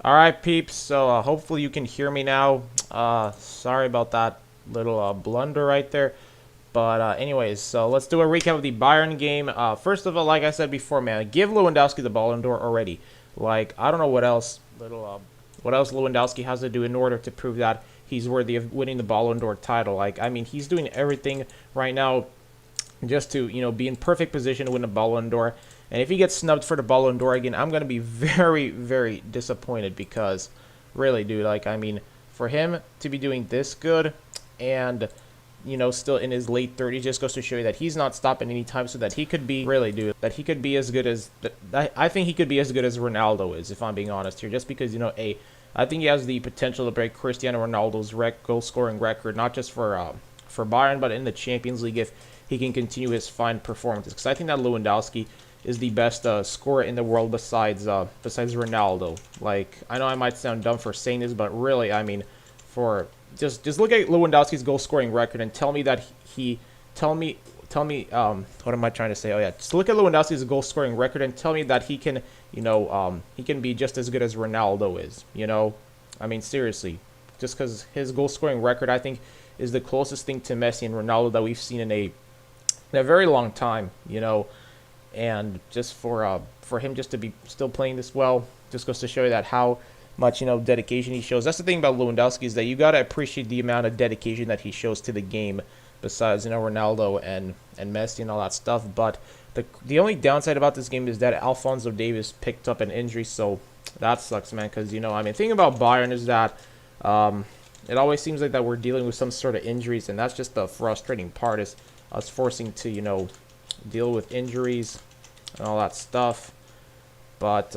All right, peeps. So hopefully you can hear me now. Sorry about that little blunder right there. But anyways, so let's do a recap of the Bayern game. First of all, like I said before, man, give Lewandowski the Ballon d'Or already. Like I don't know what else Lewandowski has to do in order to prove that he's worthy of winning the Ballon d'Or title. Like I mean, he's doing everything right now just to be in perfect position to win the Ballon d'Or. And if he gets snubbed for the Ballon d'Or again, I'm gonna be very, very disappointed because, really, dude, like I mean, for him to be doing this good, and still in his late 30s, just goes to show you that he's not stopping anytime. So that he could be really, dude, that he could be as good as I think he could be as good as Ronaldo is, if I'm being honest here. Just because I think he has the potential to break Cristiano Ronaldo's goal scoring record, not just for Bayern, but in the Champions League if he can continue his fine performances. Because I think that Lewandowski is the best scorer in the world besides Ronaldo. Like I know I might sound dumb for saying this, but really, I mean, for just look at Lewandowski's goal scoring record and tell me that tell me what am I trying to say? Oh yeah, just look at Lewandowski's goal scoring record and tell me that he can he can be just as good as Ronaldo is. I mean seriously, just because his goal scoring record I think is the closest thing to Messi and Ronaldo that we've seen in a very long time. And just for him just to be still playing this well just goes to show you that how much dedication he shows. That's the thing about Lewandowski, is that you got to appreciate the amount of dedication that he shows to the game besides Ronaldo and Messi and all that stuff. But the only downside about this game is that Alphonso Davies picked up an injury, so that sucks, man, because I mean, the thing about Bayern is that it always seems like that we're dealing with some sort of injuries, and that's just the frustrating part, is us forcing to deal with injuries and all that stuff. But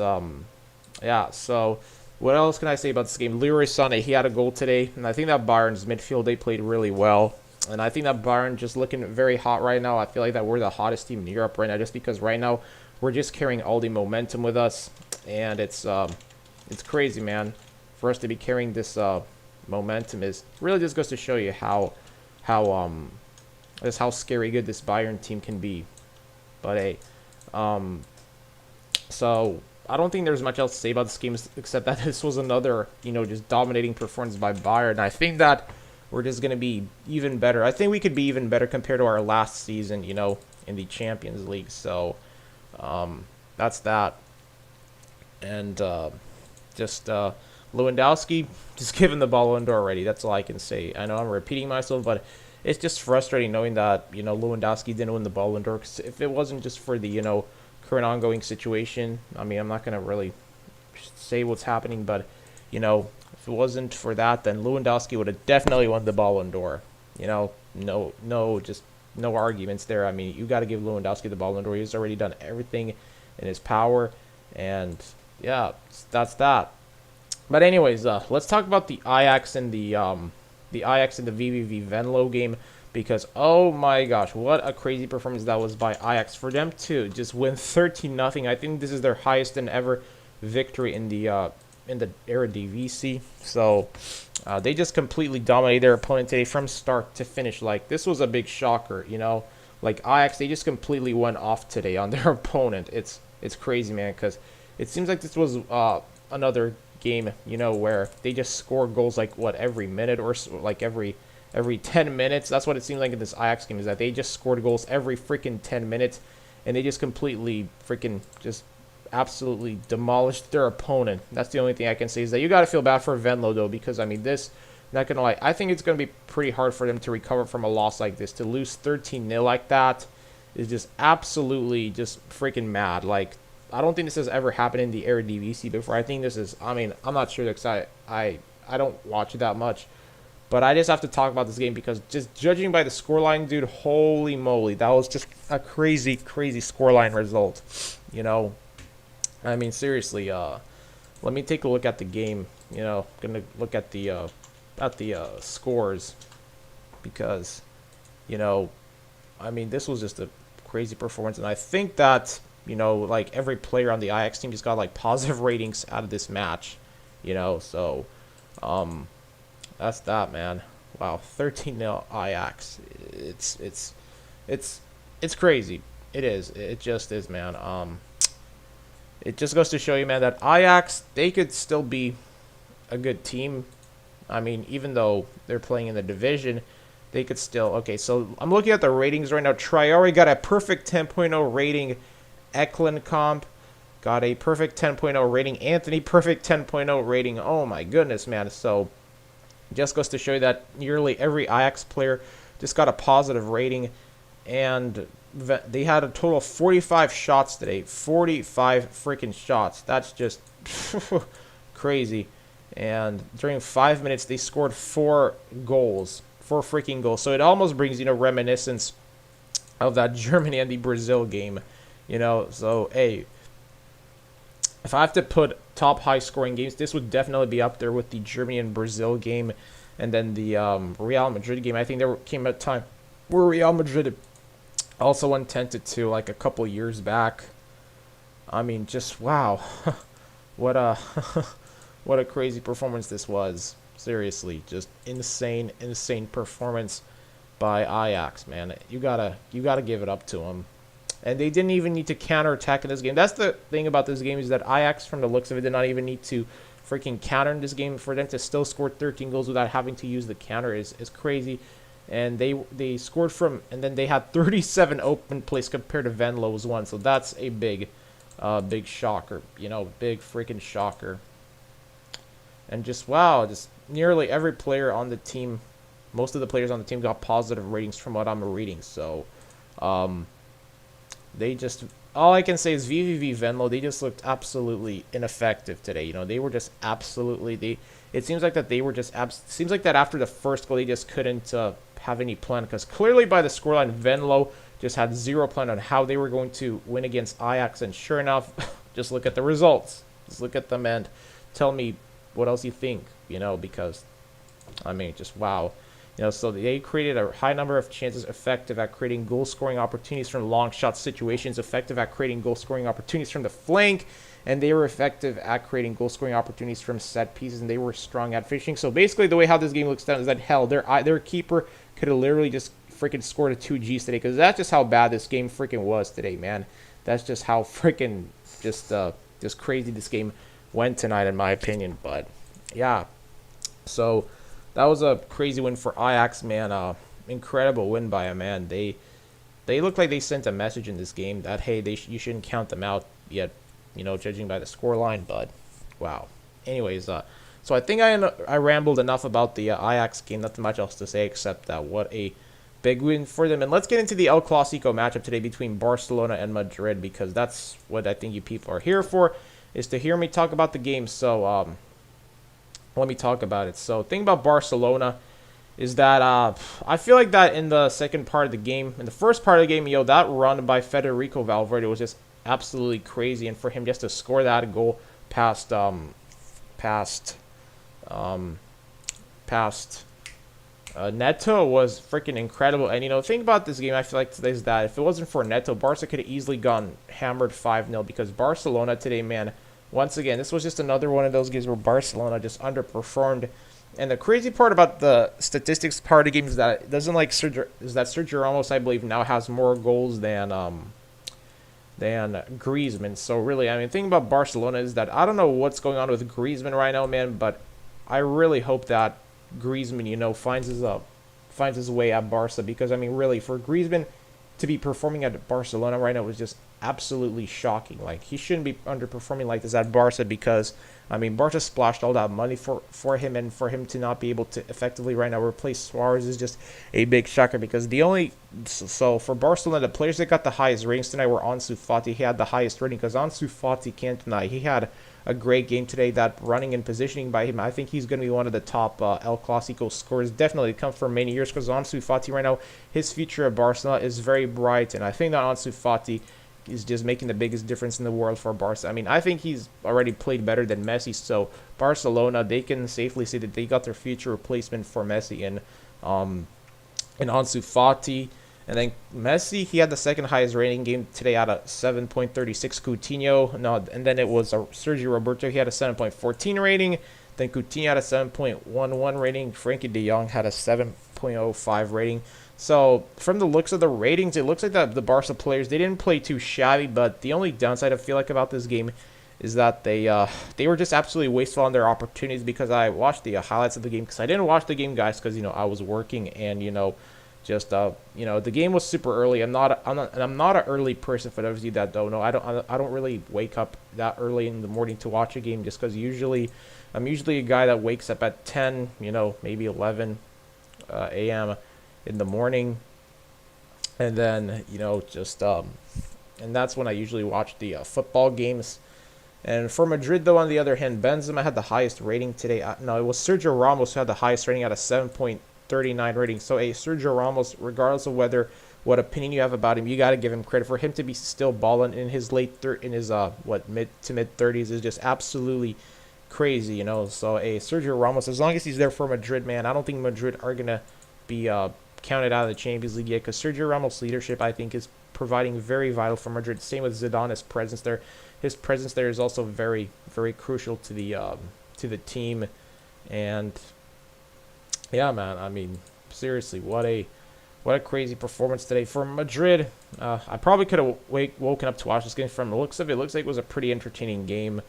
yeah, so what else can I say about this game? Leroy Sané, he had a goal today, and I think that Bayern's midfield, they played really well. And I think that Bayern just looking very hot right now. I feel like that we're the hottest team in Europe right now, just because right now we're just carrying all the momentum with us, and it's crazy, man. For us to be carrying this momentum is really just goes to show you how scary good this Bayern team can be. But hey, so I don't think there's much else to say about this game except that this was another, just dominating performance by Bayern. I think that we're just going to be even better. I think we could be even better compared to our last season, in the Champions League. So that's that. And just Lewandowski, just giving the ball under already. That's all I can say. I know I'm repeating myself, but it's just frustrating knowing that, Lewandowski didn't win the Ballon d'Or. Cause if it wasn't just for the, current ongoing situation, I mean, I'm not going to really say what's happening, but, if it wasn't for that, then Lewandowski would have definitely won the Ballon d'Or. Just no arguments there. I mean, you got to give Lewandowski the Ballon d'Or. He's already done everything in his power, and yeah, that's that. But anyways, let's talk about the Ajax and the VVV Venlo game, because oh my gosh, what a crazy performance that was by Ajax. For them to just win 13-0, I think this is their highest than ever victory in the Eredivisie. So they just completely dominated their opponent today from start to finish. Like this was a big shocker, Like Ajax, they just completely went off today on their opponent. It's crazy, man, because it seems like this was another game, where they just score goals like every minute or so, like every 10 minutes. That's what it seems like in this Ajax game, is that they just scored goals every freaking 10 minutes, and they just completely freaking just absolutely demolished their opponent. That's the only thing I can say, is that you got to feel bad for Venlo though, because I mean this, not gonna lie, I think it's gonna be pretty hard for them to recover from a loss like this. To lose 13-0 like that is just absolutely just freaking mad. Like I don't think this has ever happened in the Eredivisie before. I think this is, I mean, I'm not sure because I don't watch it that much. But I just have to talk about this game because just judging by the scoreline, dude, holy moly, that was just a crazy, crazy scoreline result. I mean, seriously, let me take a look at the game. Gonna look at the scores because, I mean, this was just a crazy performance, and I think that like every player on the Ajax team just got like positive ratings out of this match, so that's that, man. Wow, 13-0 Ajax. It's crazy. It is. It just is, man. it just goes to show you, man, that Ajax, they could still be a good team. I mean, even though they're playing in the division, they could still... Okay, so I'm looking at the ratings right now. Traore got a perfect 10.0 rating. Eklenkamp got a perfect 10.0 rating. Anthony, perfect 10.0 rating. Oh, my goodness, man. So, just goes to show you that nearly every Ajax player just got a positive rating. And they had a total of 45 shots today. 45 freaking shots. That's just crazy. And during 5 minutes, they scored 4 goals. 4 freaking goals. So it almost brings, reminiscence of that Germany and the Brazil game. So, hey, if I have to put top high-scoring games, this would definitely be up there with the Germany and Brazil game. And then the Real Madrid game. I think there came a time where Real Madrid also won 10-2 like a couple years back. I mean, just wow. What a... What a crazy performance this was. Seriously, just insane performance by Ajax, man. You gotta give it up to them. And they didn't even need to counterattack in this game. That's the thing about this game, is that Ajax, from the looks of it, did not even need to freaking counter in this game. For them to still score 13 goals without having to use the counter is crazy. And they scored from, and then they had 37 open plays compared to Venlo's one. So that's a big shocker. Big freaking shocker. And just, wow, just nearly every player on the team, most of the players on the team got positive ratings from what I'm reading. So, they just, all I can say is VVV Venlo, they just looked absolutely ineffective today. They were just absolutely, it seems like that they were just, seems like that after the first goal, they just couldn't have any plan. Because clearly by the scoreline, Venlo just had zero plan on how they were going to win against Ajax. And sure enough, just look at the results. Just look at them and tell me what else you think, because, I mean, just wow. So they created a high number of chances, effective at creating goal-scoring opportunities from long shot situations, effective at creating goal-scoring opportunities from the flank, and they were effective at creating goal-scoring opportunities from set pieces, and they were strong at finishing. So basically, the way how this game looks down is that, hell, their keeper could have literally just freaking scored a 2Gs today, because that's just how bad this game freaking was today, man. That's just how freaking just crazy this game went tonight, in my opinion. But yeah, so that was a crazy win for Ajax, man. Incredible win by a man. They look like they sent a message in this game that, hey, you shouldn't count them out yet, judging by the scoreline. But wow. Anyways, so I think I rambled enough about the Ajax game. Nothing much else to say except that what a big win for them. And let's get into the El Clásico matchup today between Barcelona and Madrid, because that's what I think you people are here for, is to hear me talk about the game. So let me talk about it. So the thing about Barcelona is that I feel like that in the second part of the game, in the first part of the game, that run by Federico Valverde was just absolutely crazy. And for him just to score that goal past Neto was freaking incredible. And, the thing about this game, I feel like today, is that if it wasn't for Neto, Barca could have easily gone hammered 5-0, because Barcelona today, man, once again, this was just another one of those games where Barcelona just underperformed. And the crazy part about the statistics part of the game is that it doesn't like Sergio Ramos, I believe, now has more goals than Griezmann. So really, I mean, the thing about Barcelona is that I don't know what's going on with Griezmann right now, man, but I really hope that Griezmann, finds his way at Barca, because I mean, really, for Griezmann to be performing at Barcelona right now was just absolutely shocking. Like, he shouldn't be underperforming like this at Barca, because I mean, Barca splashed all that money for him, and for him to not be able to effectively right now replace Suarez is just a big shocker. Because so for Barcelona, the players that got the highest ratings tonight were Ansu Fati. He had the highest rating, because Ansu Fati can't deny he had a great game today. That running and positioning by him, I think he's going to be one of the top El Clásico scorers, definitely come for many years, because Ansu Fati right now, his future at Barcelona is very bright, and I think that Ansu Fati is just making the biggest difference in the world for Barca. I mean, I think he's already played better than Messi, so Barcelona, they can safely say that they got their future replacement for Messi in Ansu Fati. And then Messi, he had the second highest rating game today at a 7.36. Coutinho, no, and then it was Sergio Roberto. He had a 7.14 rating. Then Coutinho had a 7.11 rating. Frankie de Jong had a 7.05 rating. So from the looks of the ratings, it looks like the Barca players, they didn't play too shabby. But the only downside I feel like about this game is that they were just absolutely wasteful on their opportunities because I watched the highlights of the game because I didn't watch the game, guys, because I was working and just the game was super early. I'm not an early person. For those of you that don't know, I don't really wake up that early in the morning to watch a game just because I'm usually a guy that wakes up at 10, maybe 11 a.m. in the morning, and then and that's when I usually watch the football games. And for Madrid, though, on the other hand, Benzema had the highest rating today. No, it was Sergio Ramos who had the highest rating at a 7.39 rating. So, Sergio Ramos, regardless of what opinion you have about him, you got to give him credit for him to be still balling in his mid to mid 30s is just absolutely crazy, So, Sergio Ramos, as long as he's there for Madrid, man, I don't think Madrid are gonna be counted out of the Champions League yet because Sergio Ramos' leadership, I think, is providing very vital for Madrid. Same with Zidane's presence there. His presence there is also very, very crucial to the team, and yeah, man. I mean, seriously, what a crazy performance today for Madrid. I probably could have woken up to watch this game. From the looks of it, looks like it was a pretty entertaining game.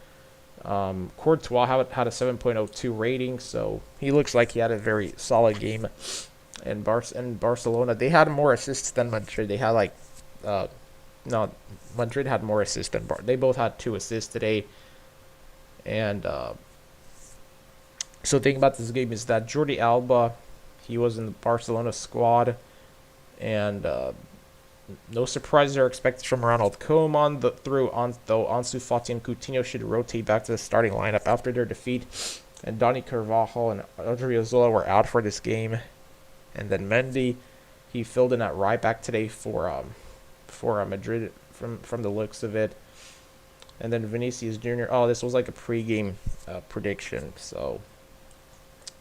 Courtois had a 7.02 rating, so he looks like he had a very solid game. And Barcelona, they had more assists than Madrid. They had no, Madrid had more assists than they both had 2 assists today. And so the thing about this game is that Jordi Alba, he was in the Barcelona squad, and no surprises are expected from Ronald Koeman. Though Ansu Fati and Coutinho should rotate back to the starting lineup after their defeat, and Dani Carvajal and Odriozola were out for this game, and then Mendy, he filled in at right back today for Madrid from the looks of it. And then Vinicius Jr. Oh, this was like a pregame prediction. So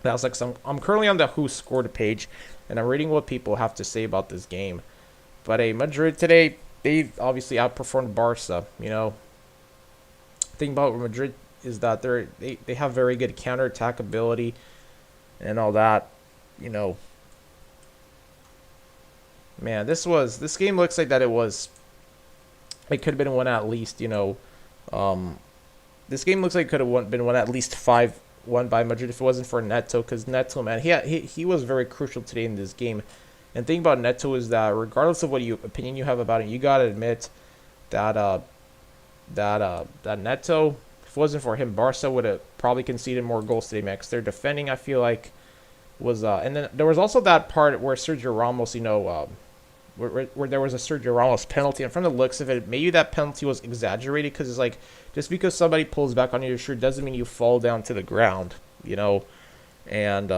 that was like I'm currently on the Who Scored page, and I'm reading what people have to say about this game. But Madrid today, they obviously outperformed Barca. The thing about Madrid is that they have very good counterattack ability and all that. Man, this game looks like that it could have been won at least, this game looks like it could have been won at least 5-1 by Madrid if it wasn't for Neto, because Neto, man, he was very crucial today in this game. And the thing about Neto is that regardless of what opinion you have about him, you gotta admit that that Neto, if it wasn't for him, Barca would have probably conceded more goals today, man, because their defending, I feel like, was and then there was also that part where Sergio Ramos, where there was a Sergio Ramos penalty, and from the looks of it, maybe that penalty was exaggerated because it's like just because somebody pulls back on your shirt doesn't mean you fall down to the ground, and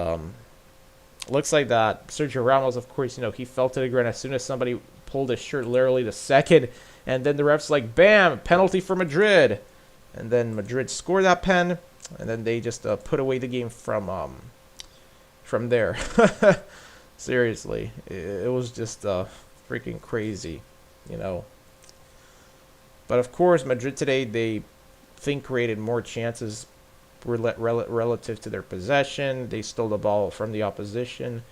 looks like that Sergio Ramos, of course, he fell to the ground as soon as somebody pulled his shirt, literally the second, and then the ref's like, bam, penalty for Madrid, and then Madrid scored that pen, and then they just put away the game from there. Seriously, it was just freaking crazy, But of course, Madrid today, they created more chances relative to their possession. They stole the ball from the opposition.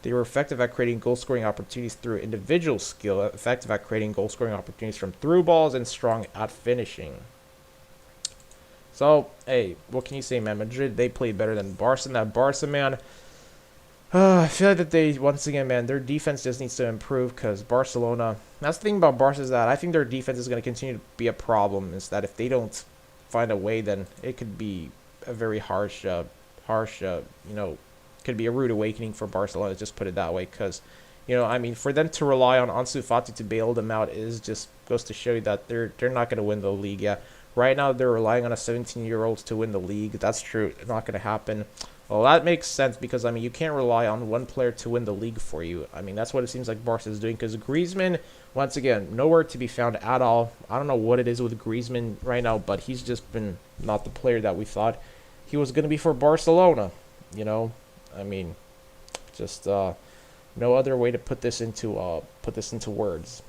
They were effective at creating goal-scoring opportunities through individual skill, effective at creating goal-scoring opportunities from through balls, and strong at finishing. So, hey, what can you say, man? Madrid, they played better than Barca. And that Barca, man, I feel like that once again, man, their defense just needs to improve because Barcelona, that's the thing about Barca is that I think their defense is going to continue to be a problem. Is that if they don't find a way, then it could be a very harsh, could be a rude awakening for Barcelona, just put it that way. Because, for them to rely on Ansu Fati to bail them out goes to show you that they're not going to win the league. Yeah, right now they're relying on a 17-year-old to win the league. That's true. It's not going to happen. Well, that makes sense because, you can't rely on one player to win the league for you. That's what it seems like Barca is doing because Griezmann, once again, nowhere to be found at all. I don't know what it is with Griezmann right now, but he's just been not the player that we thought he was going to be for Barcelona, just no other way to put this into words.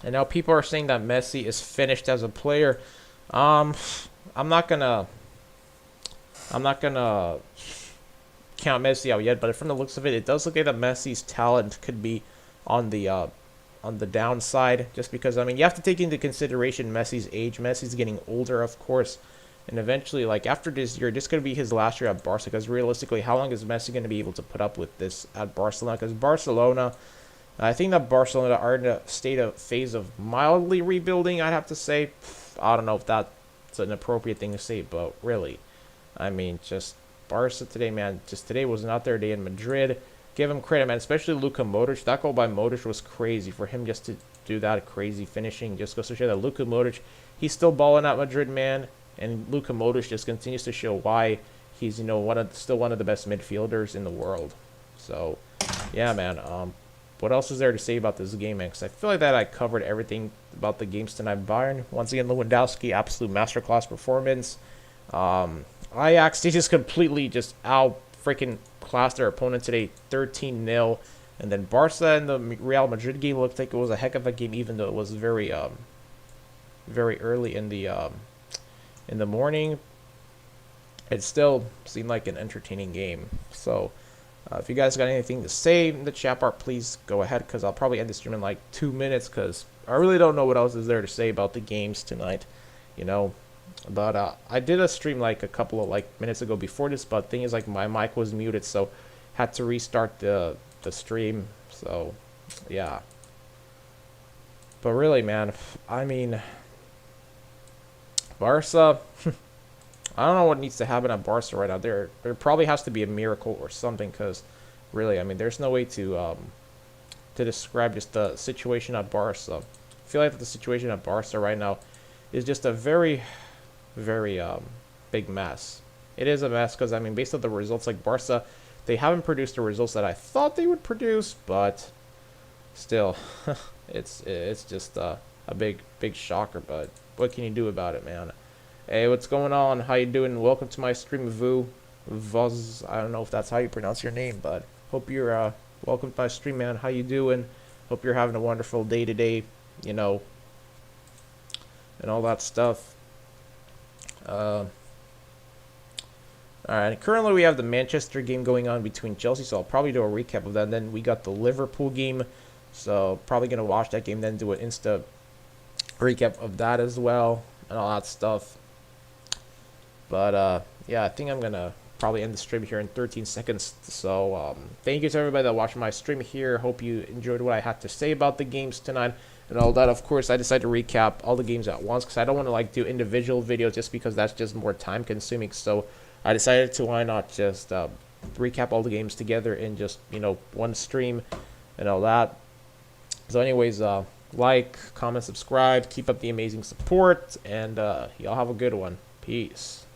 And now people are saying that Messi is finished as a player. I'm not gonna count Messi out yet, but from the looks of it, it does look like that Messi's talent could be on the downside, just because I mean you have to take into consideration Messi's age. Messi's getting older, of course, and eventually, like after this year, this could be his last year at Barca. Because realistically, how long is Messi going to be able to put up with this at Barcelona? Because Barcelona, I think that Barcelona are in a phase of mildly rebuilding. I'd have to say, I don't know if that's an appropriate thing to say, but really, I mean, just Barca today, man. Just today was not their day in Madrid. Give him credit, man. Especially Luka Modric. That goal by Modric was crazy. For him just to do that crazy finishing just goes to show that Luka Modric, he's still balling at Madrid, man. And Luka Modric just continues to show why he's, you know, still one of the best midfielders in the world. So, yeah, man. What else is there to say about this game, man? Because I feel like that I covered everything about the games tonight. Bayern, once again, Lewandowski, absolute masterclass performance. Ajax, they just completely just out-freaking classed their opponent today, 13-0. And then Barca and the Real Madrid game looked like it was a heck of a game, even though it was very early in the morning. It still seemed like an entertaining game. So, if you guys got anything to say in the chat bar, please go ahead, because I'll probably end the stream in like 2 minutes, because I really don't know what else is there to say about the games tonight, you know. But I did a stream like a couple of like minutes ago before this, but the thing is, like, my mic was muted, so had to restart the stream. So yeah, but really, man, I mean, Barca, I don't know what needs to happen at Barca right now. There probably has to be a miracle or something, because really, I mean, there's no way to describe just the situation at Barca. I feel like the situation at Barca right now is just a very big mess. It is a mess, because I mean, based on the results, like Barca, they haven't produced the results that I thought they would produce, but still, it's just a big shocker. But what can you do about it, man? Hey, what's going on? How you doing? Welcome to my stream, Voz. I don't know if that's how you pronounce your name, but hope you're welcome to my stream, man. How you doing? Hope you're having a wonderful day today, you know, and all that stuff. Alright, currently we have the Manchester game going on between Chelsea, so I'll probably do a recap of that. And then we got the Liverpool game, so probably going to watch that game, then do an Insta recap of that as well, and all that stuff. But, yeah, I think I'm going to probably end the stream here in 13 seconds. So, thank you to everybody that watched my stream here. Hope you enjoyed what I had to say about the games tonight and all that. Of course, I decided to recap all the games at once, because I don't want to, like, do individual videos, just because that's just more time consuming. So I decided to, why not just recap all the games together in just, you know, one stream and all that. So anyways, like, comment, subscribe, keep up the amazing support, and y'all have a good one. Peace.